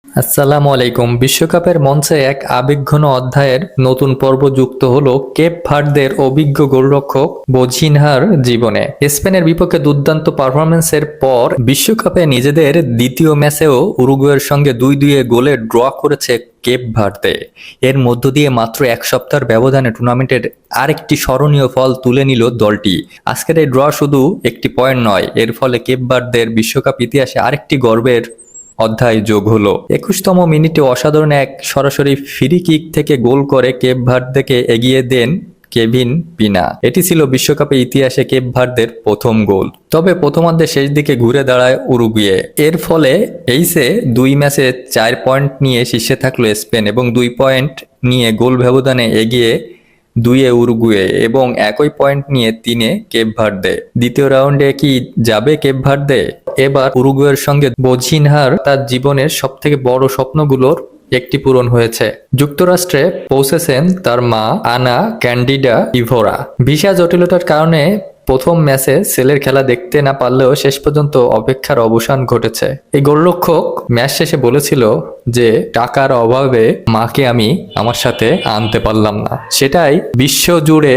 আসসালামু আলাইকুম। বিশ্বকাপের মঞ্চে এক আবেগঘন অধ্যায়ের নতুন পর্ব যুক্ত হলো কেপ ভার্দের অভিজ্ঞ গোলরক্ষক বোঝিনহার জীবনে। স্পেনের বিপক্ষে দুর্দান্ত পারফরম্যান্সের পর বিশ্বকাপে নিজেদের দ্বিতীয় ম্যাচেও উরুগুয়ের সঙ্গে 2-2 গোলে ড্র করেছে কেপ ভার্দে। এর মধ্য দিয়ে মাত্র এক সপ্তাহের ব্যবধানে টুর্নামেন্টের আরেকটি স্মরণীয় ফল তুলে নিল দলটি। আজকের এই ড্র শুধু একটি পয়েন্ট নয়, এর ফলে কেপ ভার্দের বিশ্বকাপ ইতিহাসে আরেকটি গর্বের অধ্যায় যোগ হলো। 21তম মিনিটে অসাধারণ এক সরাসরি ফ্রি কিক থেকে গোল করে কেপ ভার্দেকে এগিয়ে দেন কেভিন পিনা। এটি ছিল বিশ্বকাপের ইতিহাসে কেপ ভার্দের প্রথম গোল। তবে প্রথমার্ধের শেষ দিকে ঘুরে দাঁড়ায় উরুগুয়ে। এর ফলে এইসে 2 ম্যাচে 4 পয়েন্ট নিয়ে শীর্ষে থাকলো স্পেন এবং 2 পয়েন্ট নিয়ে গোল ব্যবধানে এগিয়ে 2-এ উরুগুয়ে এবং একই পয়েন্ট নিয়ে 3-এ কেপ ভার্দে। দ্বিতীয় রাউন্ডে কি যাবে কেপ ভার্দে? এবার উরুগুয়ের সঙ্গে বোঝিনহার তার জীবনের সবথেকে বড় স্বপ্নগুলোর একটি পূরণ হয়েছে। যুক্তরাষ্ট্রে পৌঁছেছেন তার মা আনা ক্যান্ডিডা ইভোরা। ভিসা জটিলতার কারণে প্রথম ম্যাচে ছেলের খেলা দেখতে না পারলেও শেষ পর্যন্ত অপেক্ষার অবসান ঘটেছে। এই গোলরক্ষক ম্যাচ শেষে বলেছিল যে টাকার অভাবে মাকে আমি আমার সাথে আনতে পারলাম না। সেটাই বিশ্বজুড়ে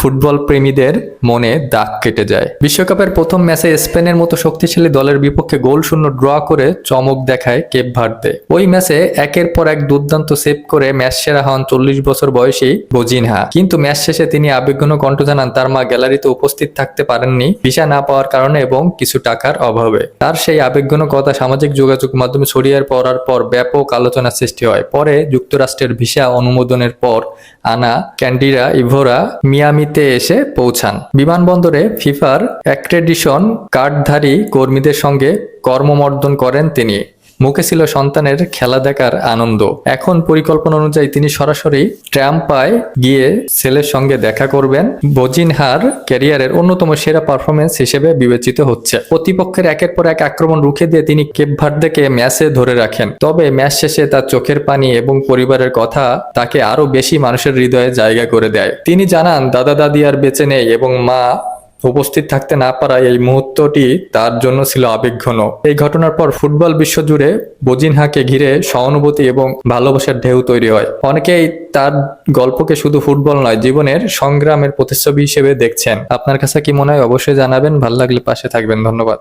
ফুটবল প্রেমীদের মনে দাগ কেটে যায়। বিশ্বকাপের প্রথম ম্যাচে স্পেনের মতো শক্তিশালী দলের বিপক্ষে গোল শূন্য ড্র করে চমক দেখায় কেপ ভার্দে। ওই ম্যাচে একের পর এক দুর্দান্ত সেভ করে ম্যাচ সেরা হন 40 বছর বয়সী বোঝিনহা। কিন্তু ম্যাচ শেষে তিনি আবেগঘন কণ্ঠ জানান তার মা গ্যালারিতে উপস্থিত থাকতে পারেননি ভিসা না পাওয়ার কারণে এবং কিছু টাকার অভাবে। তার সেই আবেগঘন কথা সামাজিক যোগাযোগ মাধ্যমে ছড়িয়ে পড়ার পর ব্যাপক আলোচনার সৃষ্টি হয়। পরে যুক্তরাষ্ট্রের ভিসা অনুমোদনের পর আনা ক্যান্ডিডা ইভোরা মিয়ামিতে এসে পৌঁছান। বিমানবন্দরে ফিফার অ্যাক্রেডিশন কার্ডধারী কর্মীদের সঙ্গে কর্মমর্দন করেন তিনি। মুখে ছিল সন্তানের খেলা দেখার আনন্দ। এখন পরিকল্পনা অনুযায়ী তিনি সরাসরি ট্রাম্পায় গিয়ে ছেলের সঙ্গে দেখা করবেন। বোঝিনহার ক্যারিয়ারের অন্যতম সেরা পারফরমেন্স হিসেবে বিবেচিত হচ্ছে। প্রতিপক্ষের একের পর এক আক্রমণ রুখে দিয়ে তিনি কেপ ভার্দেকে ম্যাচে ধরে রাখেন। তবে ম্যাচ শেষে তার চোখের পানি এবং পরিবারের কথা তাকে আরো বেশি মানুষের হৃদয়ে জায়গা করে দেয়। তিনি জানান দাদা দাদি আর বেঁচে নেই এবং মা উপস্থিত থাকতে না পারায় এই মুহূর্তটি তার জন্য ছিল আবেগঘন। এই ঘটনার পর ফুটবল বিশ্ব জুড়ে বোঝিনহাকে ঘিরে সহানুভূতি এবং ভালোবাসার ঢেউ তৈরি হয়। অনেকেই তার গল্পকে শুধু ফুটবল নয়, জীবনের সংগ্রামের প্রতিচ্ছবি হিসেবে দেখছেন। আপনার কাছে কি মনে হয় অবশ্যই জানাবেন। ভালো লাগলে পাশে থাকবেন। ধন্যবাদ।